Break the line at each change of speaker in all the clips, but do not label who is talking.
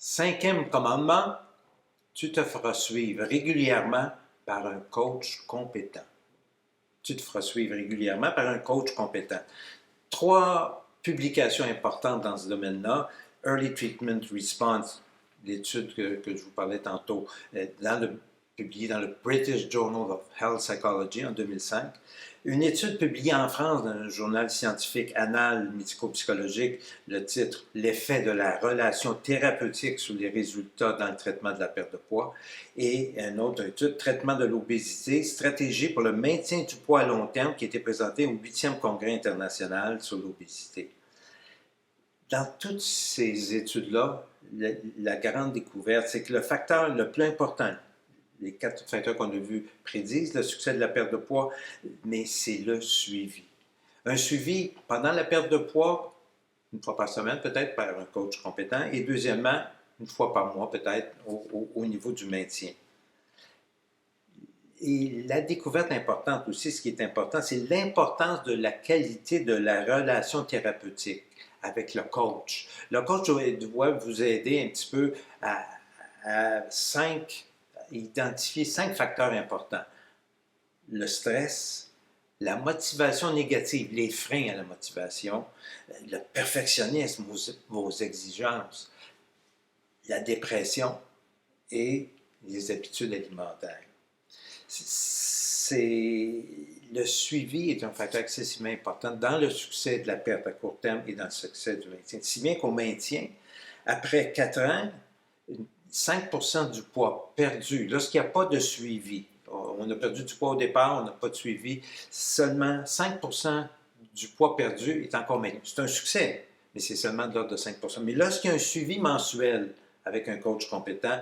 Cinquième commandement, tu te feras suivre régulièrement par un coach compétent. Tu te feras suivre régulièrement par un coach compétent. Trois publications importantes dans ce domaine-là. Early Treatment Response, l'étude que je vous parlais tantôt, publiée dans le British Journal of Health Psychology en 2005. Une étude publiée en France dans un journal scientifique Annales médico-psychologiques, le titre « L'effet de la relation thérapeutique sur les résultats dans le traitement de la perte de poids » et une autre étude « Traitement de l'obésité, stratégie pour le maintien du poids à long terme » qui a été présentée au 8e Congrès international sur l'obésité. Dans toutes ces études-là, la grande découverte, c'est que le facteur le plus important, les 4 facteurs qu'on a vus prédisent le succès de la perte de poids, mais c'est le suivi. Un suivi pendant la perte de poids, une fois par semaine peut-être par un coach compétent, et deuxièmement, une fois par mois peut-être au niveau du maintien. Et la découverte importante aussi, ce qui est important, c'est l'importance de la qualité de la relation thérapeutique avec le coach. Le coach doit vous aider un petit peu à identifier 5 facteurs importants. Le stress, la motivation négative, les freins à la motivation, le perfectionnisme, vos exigences, la dépression et les habitudes alimentaires. Le suivi est un facteur excessivement important dans le succès de la perte à court terme et dans le succès du maintien. Si bien qu'au maintien, après 4 ans, 5% du poids perdu, lorsqu'il n'y a pas de suivi, on a perdu du poids au départ, on n'a pas de suivi, seulement 5% du poids perdu est encore maintenu. C'est un succès, mais c'est seulement de l'ordre de 5%. Mais lorsqu'il y a un suivi mensuel avec un coach compétent,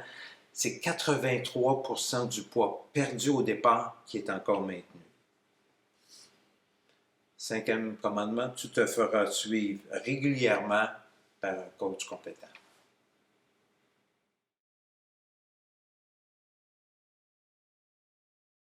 c'est 83% du poids perdu au départ qui est encore maintenu. Cinquième commandement, tu te feras suivre régulièrement par un coach compétent.